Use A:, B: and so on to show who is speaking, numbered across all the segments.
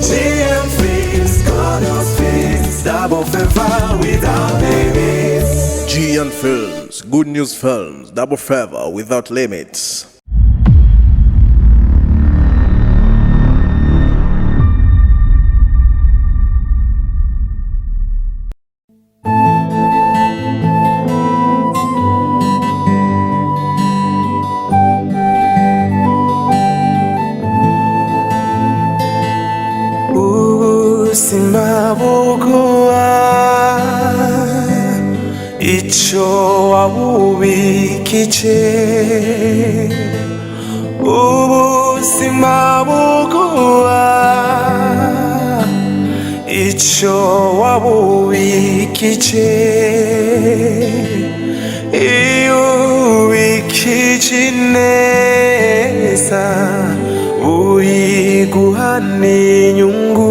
A: GM Films, God's Films, double favor without limits.
B: GM Films, Good News Films, double favor without limits.
A: Simabukuwa icho wabubikije simabukuwa icho wabubikije ubikije neza uyiguhane inyungu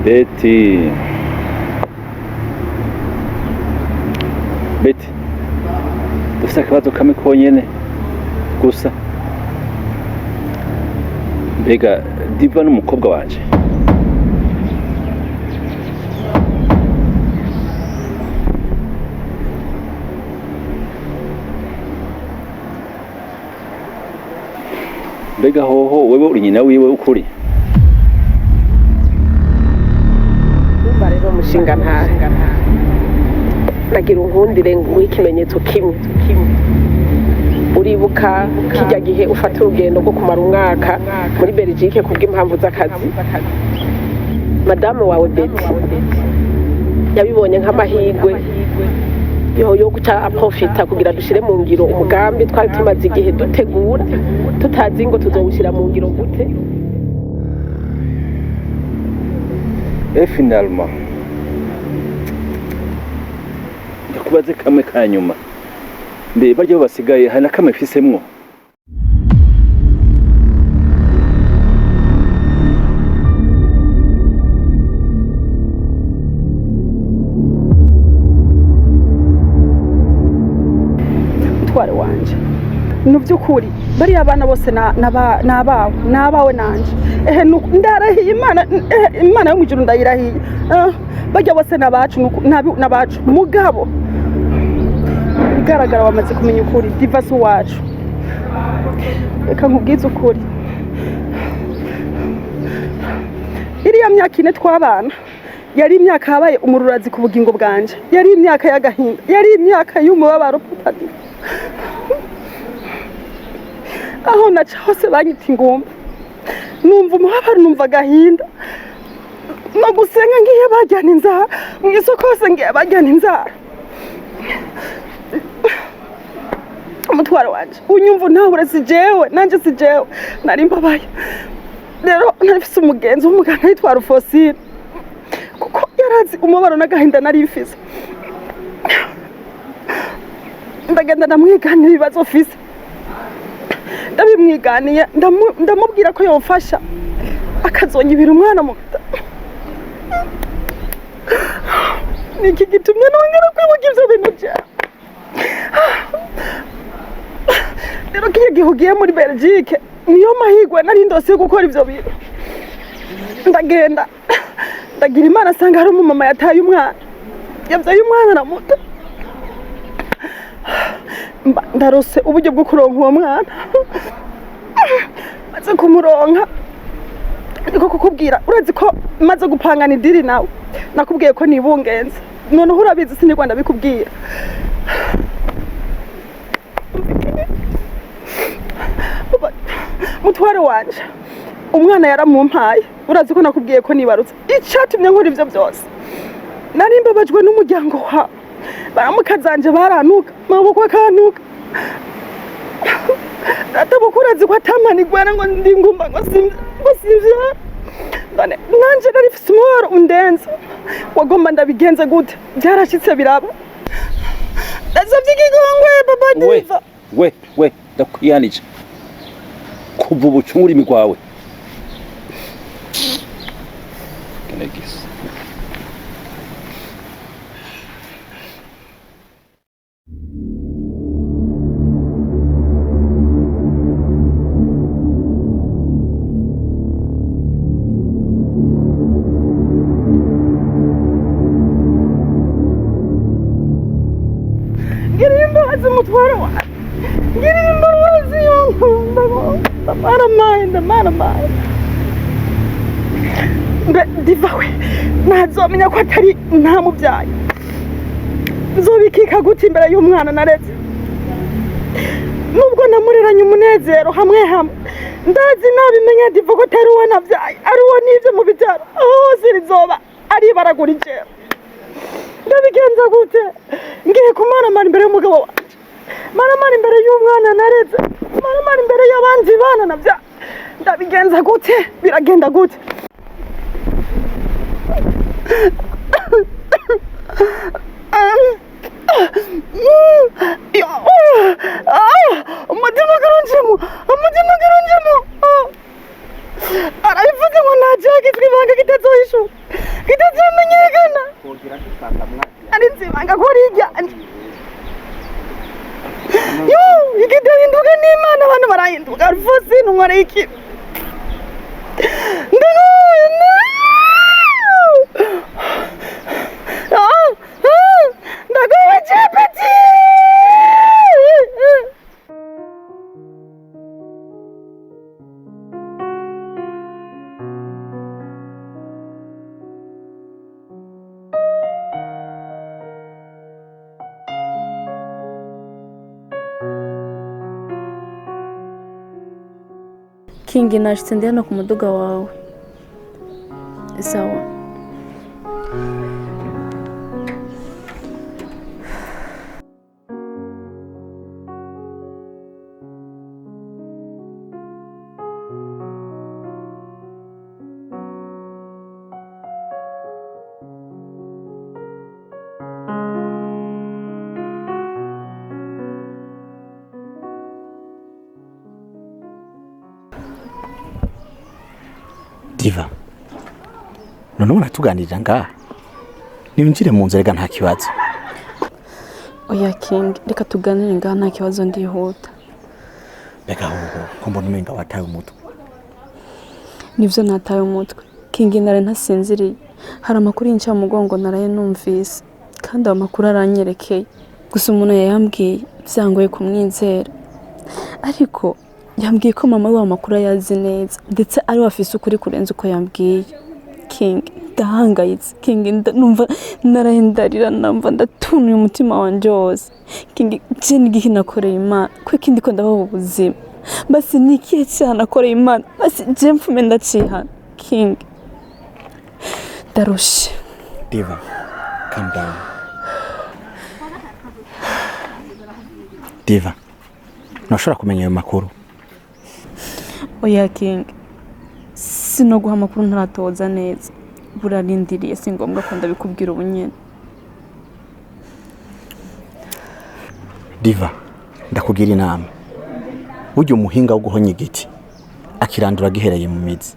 C: Betty, dufite akabazo kamwe konyene gusa. Mbega Diva n'umukobwa wanje mbega hoho wewe uri nyina wiwe ukuri?
D: Umva rero mushinga ntare nagira unkundire nguhe ikimenyetso kimwe. Uribuka kijya gihe ufata urugendo rwo kumara umwaka muri Belgique kubw'impamvu z'akazi, madamu wawe Betty yabibonye nk'amahirwe yo guca aprofita kugira dushire mu ngiro umugambi twari tumaze igihe dutegura tutazi ngo tuzowushira mu ngiro gute.
C: Finalement ndakubaze kamwe ka nyuma, mbe baryo basigaye hari na kamwe fisemwo?
E: Mutware wanje nuvyukuri bariya abana bose nabawe nanje ndarahiye Imana yo mwijuru ndayirahiye, barya bose nabacu mugabo igaragara wamaze kumenya ukuri. Diva si wacu, reka nkubwize ukuri, iriya myaka ine twabana yari imyaka habaye umururazi ku bugingo bwanje, yari imyaka y'agahinda, yari imyaka y'umubabaro papa. Aho naca hose banyita ingumba, numva umubabaro, numva agahinda, no gusenga ngiye bajyana inzara, mu isoko hose ngiye bajyana inzara. Umutwaro wanje unyumva ntabura si jewe, nanje si jewe, nari mbabaye. Rero narifise umugenzi w'umuganga yitwa Rufosine, kuko yarazi umubabaro n'agahinda nari mfise. Ndagenda ndamwiganira ibibazo mfise, ndabimwiganiye ndamubwira ko yofasha akazonyibira umwana mu nda. Niki gitumye nongera kwibuka ivyo bintu byawe. Rero kiye gihugiye muri Belgique niyo mahigwe nari ndose gukora ivyo bintu. Ndagenda ndagira Imana asanga hari umumama yataye umwana, yavyaye umwana na muto. Ndarose uburyo bwo kuronka uwo mwana, maze kumuronka niko kukubwira. Urazi ko maze gupangana idiri nawe nakubwiye ko nibungenze, none urabizi sinigwa ndabikubwira. Mutware wanje umwana yaramumpaye, urazi ko nakubwiye ko nibarutse. Icatumye nkora ivyo byose nari mbabajwe n'umuryango wa baramukazanje baranuka, maboko akanuka. Atabukurazi ko atamanigwana ngo ndingumba ngo simvya. Nanje nari fise umubabaro undenze, wagomba ndabigenze gute? Byarashitse biraba. Ndasavye ikigongwe papa Diva.
C: We ndakwiyanije kuva ubucungura imigwawe. negisi.
E: umutwaro wawe ngirira imbabazi ndamara Diva we ntazomenya ko atari ntamubyaye nzobikika gute imbere y'umwana naretse nubwo namureranye umunezero hamwe ndazi nabimenye Diva ko atari uwo nabyaye ari uwo nivyo mu bitaro hose rizoba ari baragura ijero ndabigenza gute ngiye kumaramara imbere y'umugabo wanje maramara imbere y'umwana naretse maramara imbere y'abandi bana nabyaye ndabigenza gute biragenda gute umutima garunjemo arabivuze ngo ntajagizwe ibanga kitazohishura kitazomenyekana ari nzibanga ko rijyanye ikidahinduka n'Imana abantu barahinduka rwose ntunkoreye ikibi ndaguye ndaguye cepeti
F: King nashitse ndi hano ku muduga wawe. Sawa.
G: Diva, none unatuganirira ngaha niwinjire mu nzu rega nta kibazo.
F: Oya King, reka tuganire ngaha nta kibazo ndihuta.
G: Reka ahubwo ko mbona umenga wataye umutwe.
F: Nivyo nataye umutwe. King nare ntasinziriye. Hari amakuru y'inca mu mugongo naraye numvise kandi ayo makuru aranyerekeye. Gusa umuntu yambwiye byangoye kumwizera. Ariko yambwiye ko mama we amakuru yazi neza ndetse ari wafise ukuri kurenza uko yambwiye. King ndahangayitse. King numva narahendarira namva ndatunuye umutima wanje wose. King jeni gihe nakoreye Imana ko ikindi ko ndabaho ubuzima basi nikiye cyane nakoreye Imana basi je mfume ndaciha. King darushe.
G: Diva, calm down. Diva, nashobora kumenya ayo makuru.
F: Oya King, sinoguha amakuru ntaratoza neza. Burarindiriye si ngombwa ko ndabikubwira ubunyene.
G: Diva, ndakugira inama. Burya umuhinga wo guhonya igiti akirandura gihereye mu mizi.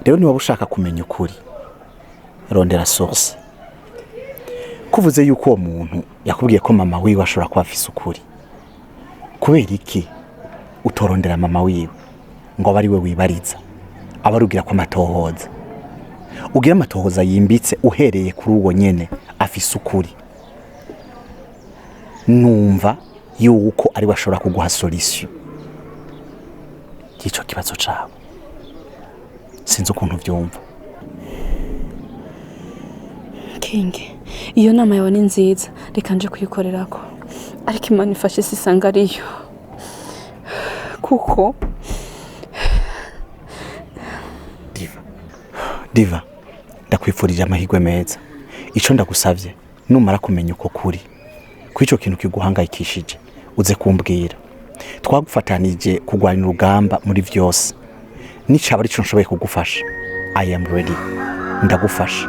G: Rero niba ushaka kumenya ukuri, rondera source. Kuvuze yuko uwo muntu yakubwiye ko mama wiwe ashobora kuba afise ukuri. Kubera iki utorondera mama wiwe ngo bari we wibariza abarugira ko amatohoza ugira amatohoza yimbitse uhereye kuri uwo nyene afise ukuri numva yuko ari bashobora kuguha solution y'icyo kibazo cawe. Sinzi ukuntu vyumva.
F: King, iyo nama yawe ni nziza reka nje kuyikorerako ariko Imana ifashe sisanga ariyo kuko
G: Diva, ndakwifurije amahirwe meza. Ico ndagusavye numara kumenya uko kuri kw'ico kintu kiguhangayikishije uze kumbwira. Twagufatanije kugwana urugamba muri vyose. Nicaba arico nshoboye kugufasha. I am ready. Ndagufasha.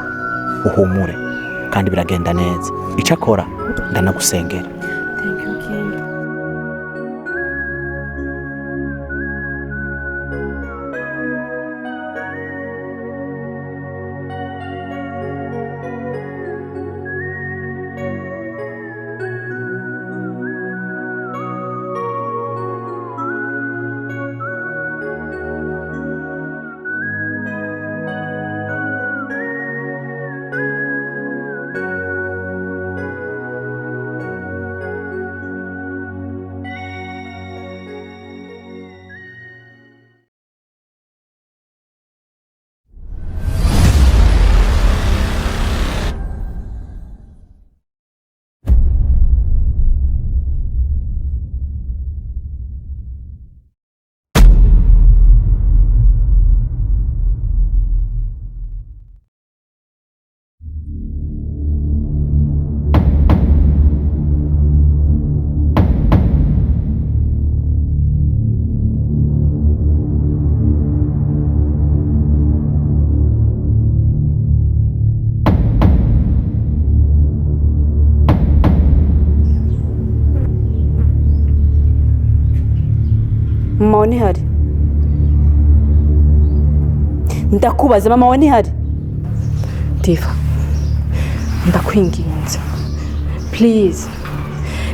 G: Uhumure kandi biragenda neza. Ico akora ndanagusengera.
F: Thank you King. mama wawe ntihari ndakubaza mama wawe ntihari Diva ndakwinginze please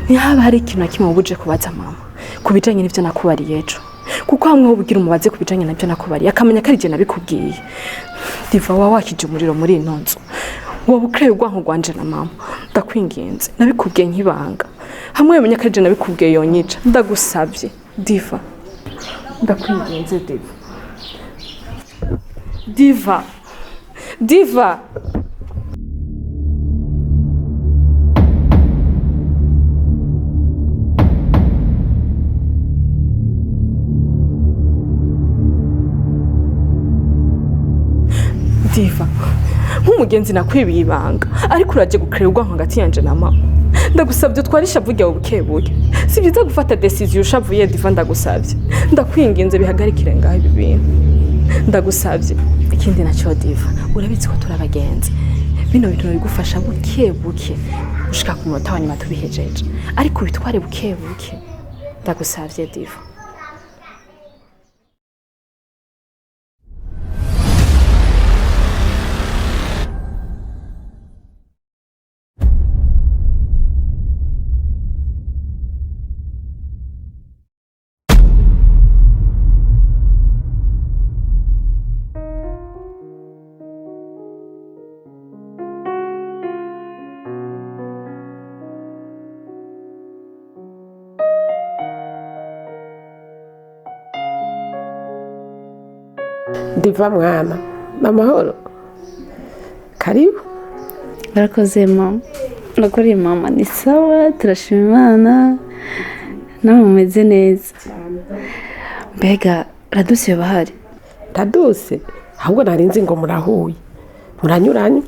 F: ntihaba hari ikintu na kimwe wabuje kubaza mama kubijanye n'ivyo nakubariye ejo kuko hamwe ubugira umubaze kubijanye nabyo nakubariye akamenya ko ari je nabikubwiye Diva wakije umuriro muri ino nzu wabukeye ugwanko gwanje na mama ndakwinginze nabikubwiye nkibanga hamwe yemenya ko ari je nabikubwiye yonyica ndagusabye Diva ndakwinginze Diva Diva Diva nk'umugenzi nakwibiye ibanga ariko uraje gukorera ugwanko hagati yanje na mama ndagusabye twarisha vuga ubukebuke si byiza gufata decision ushavuye Diva ndagusabye ndakwinginze bihagarikire ngaho ibi bintu ndagusabye ikindi nacyo Diva urabizi ko turabagenzi bino bintu bigufasha bukebuke ushika ku munota wa nyuma tubihejeje ariko bitware bukebuke ndagusabye Diva
D: Diva mwana namahoro karibu
F: Murakoze mama nakuri mama ni sawa turashima Imana nawe mumeze neza mbega Raduse bahari
D: Raduse ahubwo narinzi ngo murahuye muranyuranye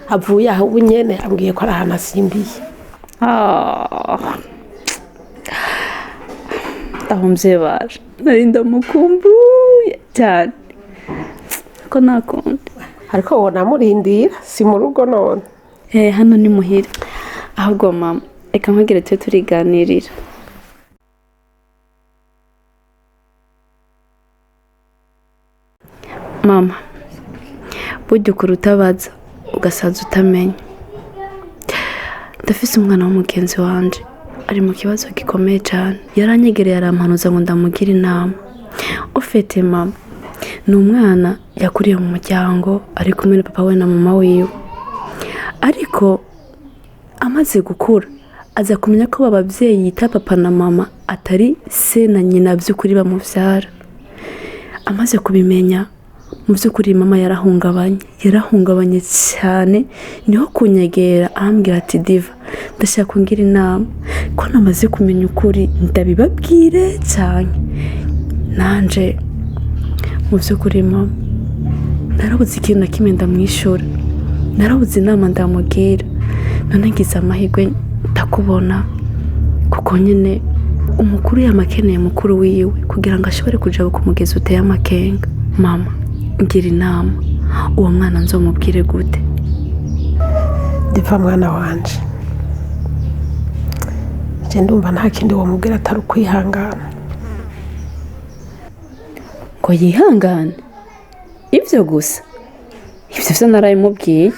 D: avuye aho ubunyene ambwiye ko ari ahantu asimbiye
F: ahomvye baje nari ndamukumbuye cyane ko nakunda
D: ariko wona murindira si mu rugo none
F: hano ni muhira ahubwo mama reka nkugire twe turiganirira mama burya ukuri utabaza ugasaza utamenya ndafise umwana w'umugenzi wanje ari mu kibazo gikomeye cyane yaranyegereye arampanuza ngo ndamugire inama ufite mama ni umwana yakuriye mu muryango ari kumwe na papa we na mama wiwe ariko amaze gukura aza kumenya ko babavyeyi yita papa na mama atari se na nyina by'ukuri bamuvyara amaze kubimenya mu by'ukuri mama yarahungabanye cyane niho kunyegera arambwira ati Diva ndashaka kungira inama ko namaze kumenya ukuri ndabibabwire cyane nanje mu by'ukuri mama narabuze ikintu na kimwe ndamwishura narabuze inama ndamubwira none ngize amahirwe ndakubona kuko nyine umukuru yamakeneye mukuru wiwe kugira ngo ashobore kuja kumugeza uteye amakenga mama ngira inama uwo mwana nzomubwire gute
D: Diva mwana wanje je ndumva nta kindi wo mubwira atari ukwihangana
F: ko yihangane ivyo gusa ivyo vyo narabimubwiye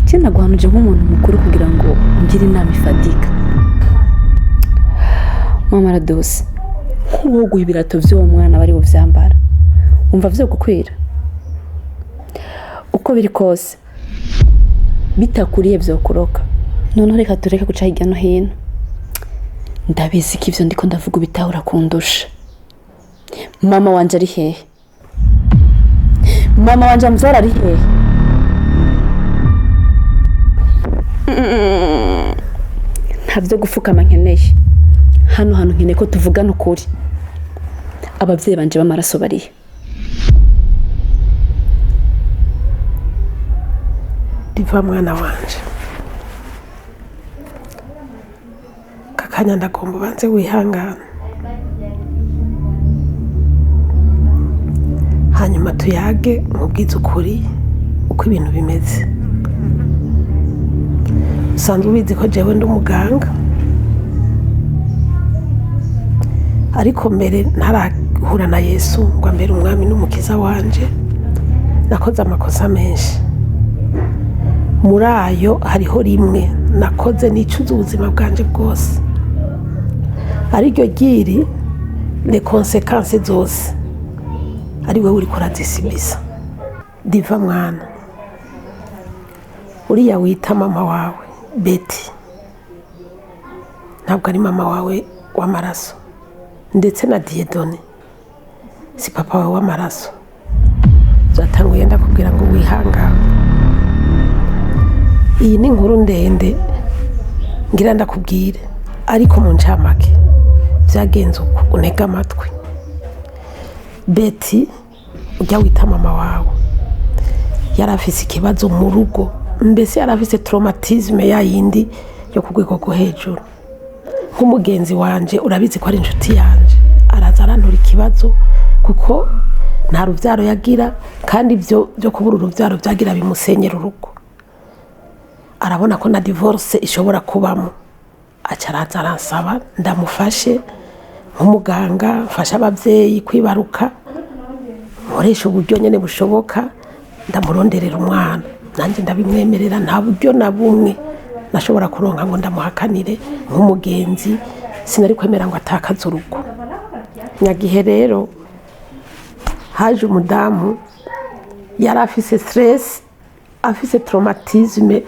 F: je naguhanuje nk'umuntu mukuru kugira ngo ngire inama ifatika mama Radose nk'uwo guha ibirato vy'uwo mwana bari buvyambara umva vyo gukwira uko biri kose bitakuriye vyo kuroka none reka tureke guca hirya no hino ndabizi ko ivyo ndiko ndavuga bitahura kundusha mama wanje ari hehe mama wanje amvyara ari hehe ntavyo gufukama nkeneye hano nkeneye ko tuvugana ukuri abavyeyi banje b'amaraso barihe
D: Diva mwana wanje kakanya ndagomba banze wihangana hanyuma tuyage mubwize ukuri uko ibintu bimeze usanzwe ubizi ko jewe ndi umuganga ariko mbere ntarahura na Yesu ngo ambere umwami n'umukiza wanje nakoze amakosa menshi. Muri ayo hariho rimwe nakoze nicuza ubuzima bwanje bwose, ariryo ryiri les conséquences zose ari wewe uri kurazisibisa. Diva mwana, uriya wita mama wawe Betty ntabwo ari mama wawe w'amaraso, ndetse na Diedone si papa wawe w'amaraso. Zatanguye ndakubwira ngo wihangane. Iyi ni inkuru ndende ngira ndakubwire, ariko mu ncamake byagenze uko, unega amatwi. Betty ujya wita mama wawe yarafise ikibazo mu rugo, mbese yarafise traumatisme ya yindi yo ku rwego rwo hejuru. Nk'umugenzi wanje urabizi ko ari inshuti yanje, araza arantura ikibazo kuko nta rubyaro yagira, kandi ibyo byo kubura urubyaro byagira bimusenyera urugo. Arabona ko na divorce ishobora kubamo, aca araza aransaba ndamufashe nk'umuganga, mfasha ababyeyi kwibaruka, nkoresha uburyo nyene bushoboka, ndamuronderera umwana. Nanjye ndabimwemerera, nta buryo na bumwe nashobora kuronka ngo ndamuhakanire nk'umugenzi, sinari kwemera ngo atakaze urugo. Nyagihe rero haje umudamu yari afise stress, afise traumatisme,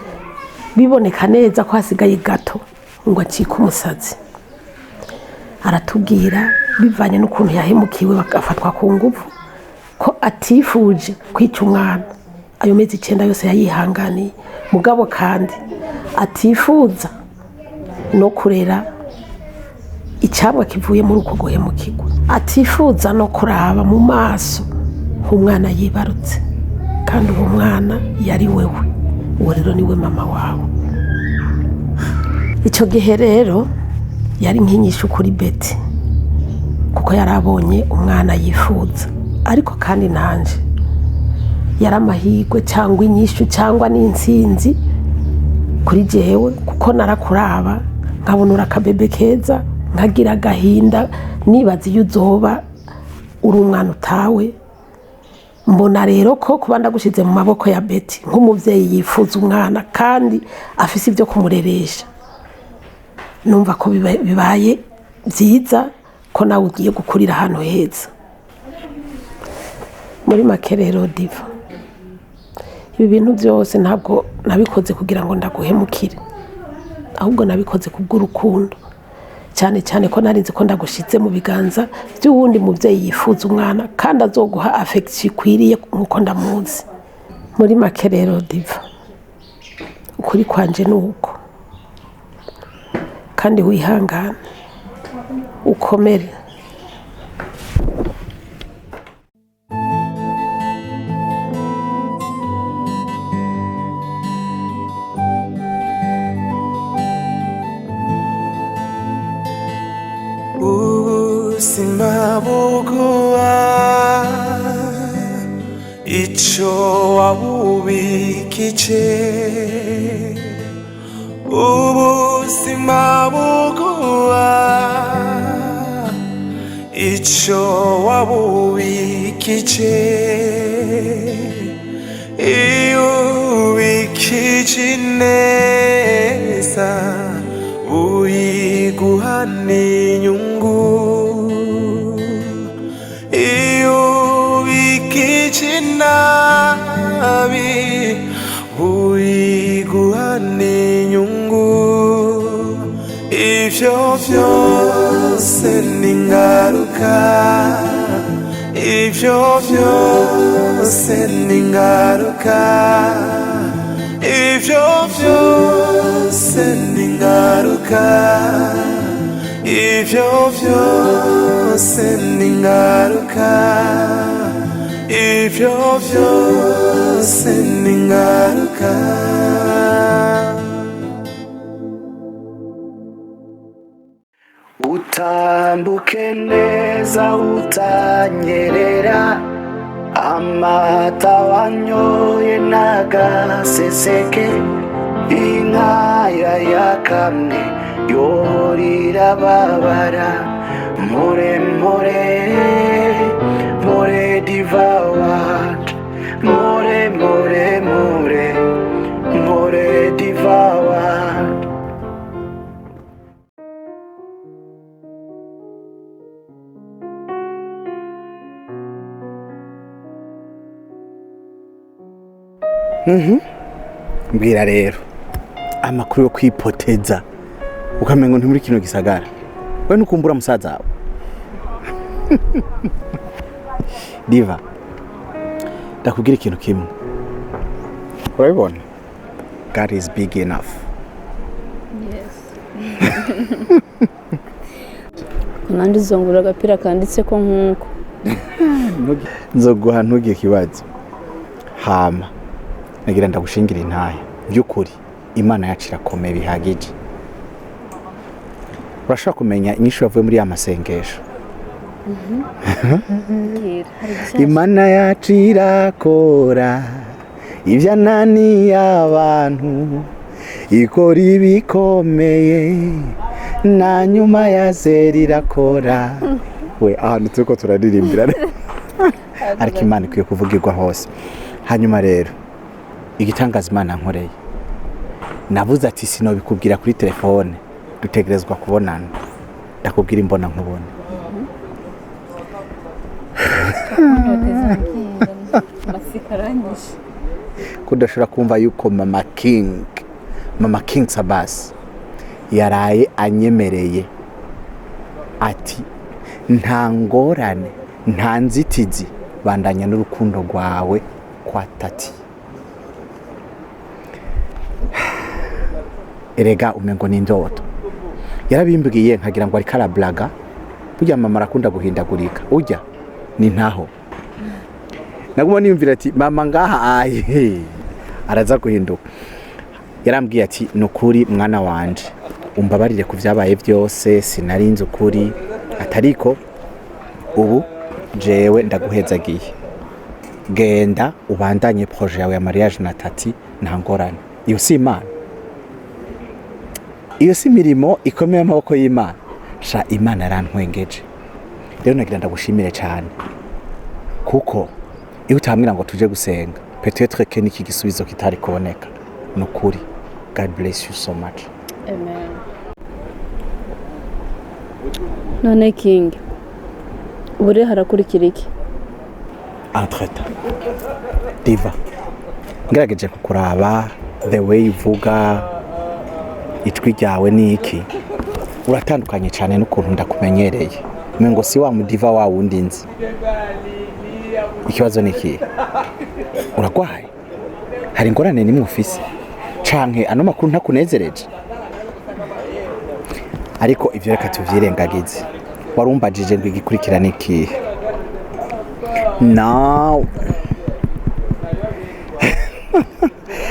D: biboneka neza ko hasigaye gato ngo acike umusazi. Aratubwira bivanye n'ukuntu yahemukiwe bagafatwa ku nguvu ko atifuje kwica umwana. Ayo mezi 9 yose yayihanganiye, mugabo kandi atifuza no kurera icyamwa kivuye muri uko guhemukirwa, atifuza no kuraba mu maso umwana yibarutse, kandi uwo mwana yari wewe. Uwo rero niwe mama wawe. Icyo gihe rero yari nk'inyishu kuri Betty kuko yarabonye umwana yifuza, ariko kandi nanje yari amahirwe cyangwa inyishu cyangwa n'insinzi kuri jewe, kuko narakuraba nkabona akabebe keza, nkagira agahinda nibaza iyo uzoba uri umwana utawe. Mbona rero ko kuba ndagushize mu maboko ya Betty nk'umuvyeyi yifuza umwana kandi afise ibyo kumureresha, numva ko bibaye byiza ko nawe ugiye gukurira ahantu heza. Muri make rero Diva, ibi bintu byose ntabwo nabikoze kugira ngo ndaguhemukire, ahubwo nabikoze kubw'urukundo, cyane cyane ko narinzi ko ndagushitse mu biganza by'uwundi muvyeyi yifuza umwana kandi azoguha affection ikwiriye nkuko ndamuzi. Muri make rero Diva, ukuri kwanje nuko, kandi wihangane ukomere.
A: Ubuzima buguha icyo wabubikije, ubuzima buguha icyo wabubikije, iyo ubikije neza uyiguha n'inyungu, iyo ubikije nabi uyiguha n'inyungu. Ivyo vyose ni ingaruka, ivyo vyose ni ingaruka, ivyo vyose ni ingaruka, ivyo vyose ni ingaruka, ivyo vyose ni ingaruka. Utambuke neza utanyerera, amata wanyoye nagaseseke, inkaya yakamwe yorira babara more more more diva wanje more more more more diva wanje. Mbwira rero amakuru yo kwipoteza ukamengo ntimuri kino gisagara we nukumbura musaza wawe. Diva, ndakubwira ikintu kimwe, urabibona God is big enough.
F: Yes. Nandi zongura agapira kanditse ko nkuko
A: nzoguha ntugiye kibazo hama nagira ndagushingira intahe by'ukuri Imana yacu irakomeye bihagije. Urashobora kumenya inyishu yavuye muri ya masengesho. Imana yacu irakora ibyo ananiye abantu, ikora ibikomeye na nyuma ya zeri irakora. We ahantu turiko turaririmbira ariko Imana ikwiye kuvugirwa hose. Hanyuma rero igitangaza Imana nkoreye, navuze ati sinobikubwira kuri telefone, dutegerezwa kubonana, ndakubwira imbona nkubona. Kudashobora kumva yuko Mama King Sabas yaraye anyemereye ati nta ngorane nta nzitizi, bandanya n'urukundo rwawe kwa Tati. Erega umengo ni ndoto yarabimbwiye nkagira ngo ari karablaga, burya mama arakunda guhindagurika, ujya ni ntaho naguma niyumvira ati mama ngaha aye araza guhinduka. Yarambwiye ati nukuri mwana wanje umbabarire ku byabaye byose, sinarinze ukuri, atariko ubu jewe ndaguhezagiye, genda ubandanye projet yawe ya mariage na Tati nta ngorane. Iyo si Imana, iyo si mirimo ikomeye amaboko y'Imana. Sha Imana yarantwengeje. Rero nagira ndagushimire cyane kuko iyo utamwira ngo tuje gusenga peut-être que niki gisubizo kitari kuboneka. Nukuri God bless you so much.
F: Amen. None King, ubure harakurikira iki?
A: Entretemps Diva, ngerageje kukuraba the way uvuga, ijwi ryawe ni iki, uratandukanye cyane n'ukuntu ndakumenyereye. Mengo si wa mudiva wa wundi nzi. Ikibazo ni iki? Uragwaye? Hari ingorane nimwe ufise canke ano makuru ntakunezereje? Ariko ivyo reka tuvyirengagize. Warumbajije ngo igikurikirana iki? Now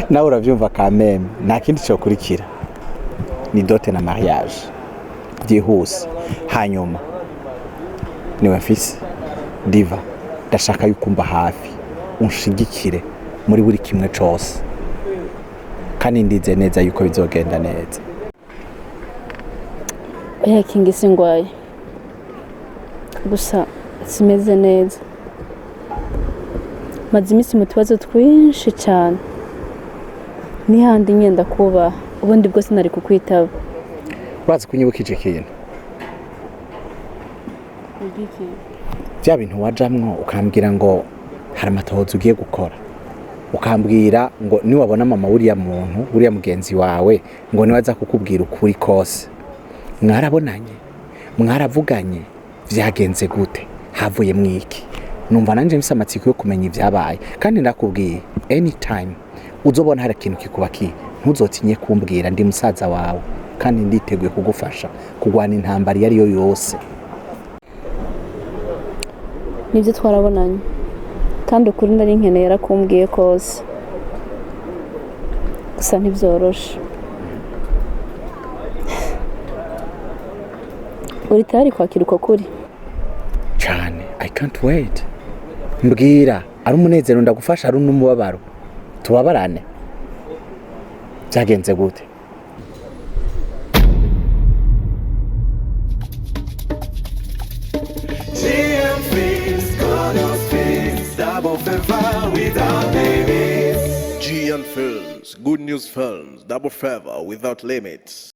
A: nawe uravyumva kameme, nta kindi cyo kurikira, ni dote na mariage byihuse. Hanyuma niwe mfise Diva, ndashaka yukumba hafi unshigikire muri buri kimwe cyose, kandi ndize neza yuko bizogenda neza.
F: Oya King, singwaye gusa simeze neza, maze iminsi mu tubazo twinshi cyane, nihandi nyenda kuba ubundi bwose nari kukwitaba.
A: Bazi kunyibukije ikintu, bya bintu wajamwo ukambwira ngo hari amatohoza ugiye gukora, ukambwira ngo niwabona mama uriya muntu uriya mugenzi wawe ngo niwaza kukubwira ukuri kose. Mwarabonanye, mwaravuganye, vyagenze gute, havuye mwiki? Numva nanje mfise amatsiko yo kumenya ivyabaye, kandi ndakubwiye anytime uzobona hari ikintu kikubaki ntuzotinye kumbwira, ndi musaza wawe kandi nditeguye kugufasha kugwana intambara yari yo yose.
F: Nibyo twarabonanye, kandi ukuri ndari nkeneye yarakumbwiye kose, gusa ntibyoroshe. Uri tayari kwakira uko kuri?
A: Cyane, I can't wait. Mbwira, ari umunezero ndagufasha, ari n'umubabaro, tubabarane. Byagenze gute?
B: double favor without limits. G and Films, Good News Films, double favor without limits.